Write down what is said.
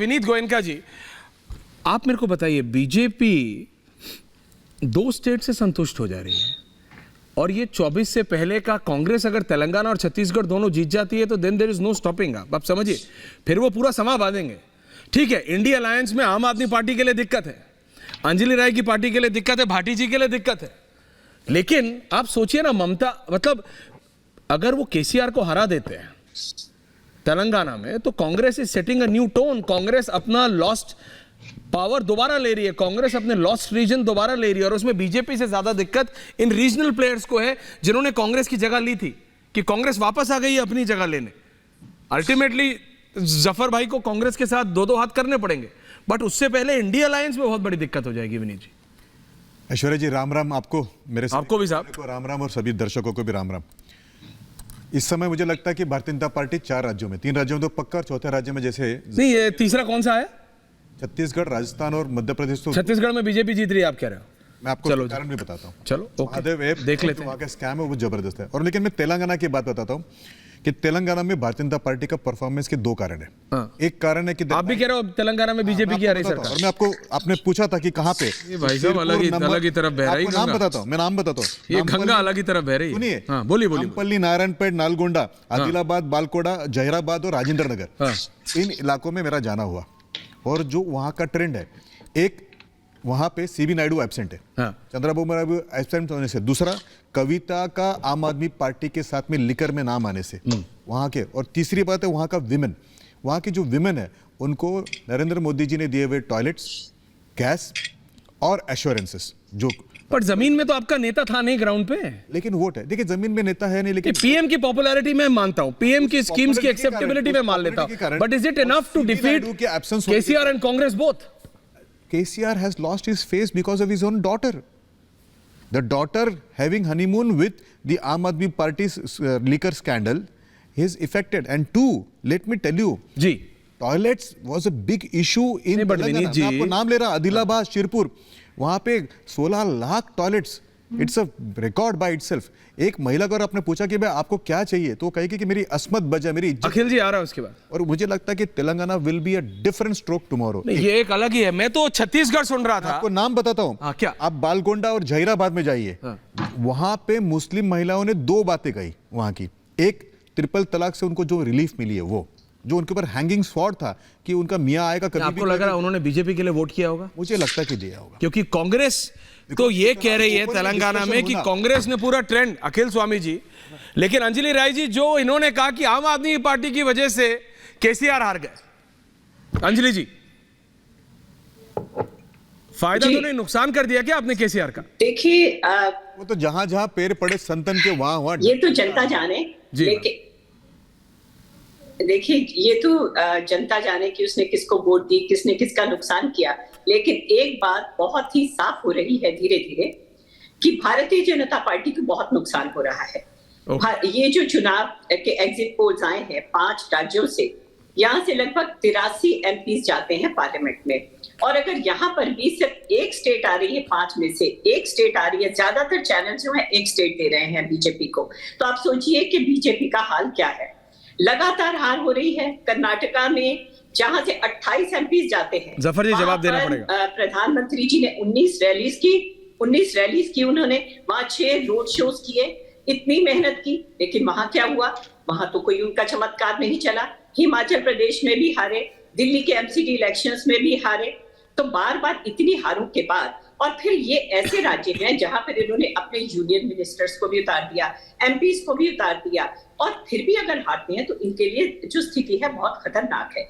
विनीत गोयनका जी, आप मेरे को बताइए, बीजेपी 2 स्टेट से संतुष्ट हो जा रही है और ये 24 से पहले का कांग्रेस अगर तेलंगाना और छत्तीसगढ़ दोनों जीत जाती है तो then there is no stopping. आप समझिए, फिर वो पूरा समा बांधेंगे। ठीक है, इंडिया अलायंस में आम आदमी पार्टी के लिए दिक्कत है, अंजलि राय की पार्टी के लिए दिक्कत है, भाटी जी के लिए दिक्कत है, लेकिन आप सोचिए ना, ममता, मतलब अगर वो केसीआर को हरा देते हैं तेलंगाना में तो Congress is setting a new tone. Congress अपना लॉस्ट पावर दोबारा ले रही है, कांग्रेस अपने लॉस्ट रीजन दोबारा ले रही है, और उसमें बीजेपी से ज्यादा दिक्कत इन रीजनल प्लेयर्स को है जिन्होंने कांग्रेस की जगह ली थी, कि कांग्रेस वापस आ गई है अपनी जगह लेने। अल्टीमेटली जफर भाई को कांग्रेस के साथ 2-2 हाथ करने पड़ेंगे, बट उससे पहले इंडिया अलायंस में बहुत बड़ी दिक्कत हो जाएगी। विनीत जी, ऐश्वर्या जी, राम राम आपको, मेरे आपको भी साहब को राम राम, और सभी दर्शकों को भी राम राम। इस समय मुझे लगता है कि भारतीय जनता पार्टी 4 राज्यों में, 3 राज्यों में तो पक्का, और चौथे राज्य में जैसे नहीं, ये तीसरा कौन सा है? छत्तीसगढ़, राजस्थान और मध्य प्रदेश। तो छत्तीसगढ़ में बीजेपी जीत रही है, आप कह रहे हो? मैं आपको कारण भी बताता हूँ। चलो महादेव ऐप देख लेते हैं, वहाँ का स्कैम है वो जबरदस्त है। और लेकिन मैं तेलंगाना की बात बताता हूँ कि तेलंगाना में भारतीय जनता पार्टी का परफॉर्मेंस के 2 कारण है। एक कारण है कि आप भी कह रहे हो तेलंगाना में बीजेपी की आ रही सरकार, और मैं आपको, आपने पूछा था कि कहाँ पे, भाई साहब अलग ही तरफ बह रही है। नाम बताता हूँ, मैं नाम बताता हूँ, ये गंगा अलग ही तरफ बह रही है। सुनिए, हाँ, बोलिए बोलिए। नामपल्ली, नारायणपेट, नालगोंडा, आदिलाबाद, बालकोड़ा, जहीराबाद और राजेंद्र नगर, इन इलाकों में मेरा जाना हुआ। और जो वहाँ का ट्रेंड है, एक वहां पे सीबी नायडू एब्सेंट है, चंद्रबाबू नायडू एब्सेंट होने से, दूसरा कविता का आम आदमी पार्टी के साथ में लिकर में नाम आने से वहां के, और तीसरी बात है वहां का विमेन, वहां की जो विमेन है उनको नरेंद्र मोदी जी ने दिए हुए टॉयलेट्स, गैस और एश्योरेंसेस। जो पर जमीन में तो आपका नेता था नहीं ग्राउंड पे, लेकिन वोट है। देखिए, जमीन में नेता है नहीं, लेकिन पीएम की पॉपुलैरिटी में मानता हूं, पीएम की स्कीम्स की एक्सेप्टेबिलिटी में मान लेता हूं, but is it enough to defeat KCR and Congress both? KCR has lost his face because of his own daughter. The daughter having honeymoon with the Aam Aadmi Party's liquor scandal is affected. And 2, let me tell you, जी, toilets was a big issue in Telangana. मैं आपको नाम ले रहा, आदिलाबाद, शिरपुर, वहाँ पे 16 lakh toilets, it's a record by itself. एक महिला को आपने पूछा कि भाई आपको क्या चाहिए, तो कहेगी कि मेरी अस्मत बजा, मेरी इज्जत। अखिल जी आ रहा है उसके बाद, और मुझे लगता है कि Telangana will be a different stroke tomorrow. ये एक अलग ही है। मैं तो छत्तीसगढ़ सुन रहा था, आपको नाम बताता हूँ। क्या आप बालकोंडा और जहीराबाद में जाइए, वहां पे मुस्लिम महिलाओं ने 2 बातें कही वहां की। एक, ट्रिपल तलाक से उनको जो रिलीफ मिली है, वो जो उनके ऊपर हैंगिंग स्वॉर्ड था कि उनका मियां आएगा कभी। आपको लग रहा है उन्होंने बीजेपी के लिए वोट किया होगा? मुझे लगता है कि दिया होगा, क्योंकि कांग्रेस तो ये कह रही है तेलंगाना में कि कांग्रेस ने पूरा ट्रेंड, अखिल स्वामी जी, लेकिन अंजलि राय जी, जो इन्होंने कहा कि आम आदमी पार्टी की वजह से केसीआर हार गए, अंजलि जी, फायदा तो नहीं, नुकसान कर दिया क्या आपने केसीआर का? देखिए, वो तो जहां जहां पैर पड़े संतन के वहां ये तो जनता जाने, लेकिन देखिए, ये तो जनता जाने कि उसने किसको वोट दी, किसने किसका नुकसान किया। लेकिन एक बात बहुत ही साफ हो रही है धीरे धीरे कि भारतीय जनता पार्टी को बहुत नुकसान हो रहा है। ये जो चुनाव के एग्जिट पोल्स आए हैं 5 राज्यों से, यहाँ से लगभग 83 एमपीज जाते हैं पार्लियामेंट में, और अगर यहाँ पर भी सिर्फ एक स्टेट आ रही है, 5 में से एक स्टेट आ रही है, ज्यादातर चैनल जो है एक स्टेट दे रहे हैं बीजेपी को, तो आप सोचिए कि बीजेपी का हाल क्या है। लगातार हार हो रही है। कर्नाटका में जहां से 28 एमपीज जाते हैं, जफर जी जवाब देना पड़ेगा। प्रधानमंत्री जी ने 19 रैलीज की उन्होंने, वहां 6 रोड शोज किए, इतनी मेहनत की, लेकिन वहां क्या हुआ? वहां तो कोई उनका चमत्कार नहीं चला। हिमाचल प्रदेश में भी हारे, दिल्ली के एमसीडी इलेक्शंस में भी हारे। तो बार बार इतनी हारों के बाद, और फिर ये ऐसे राज्य हैं जहां पर इन्होंने अपने यूनियन मिनिस्टर्स को भी उतार दिया, एमपीज को भी उतार दिया, और फिर भी अगर हारते हैं तो इनके लिए जो स्थिति है बहुत खतरनाक है।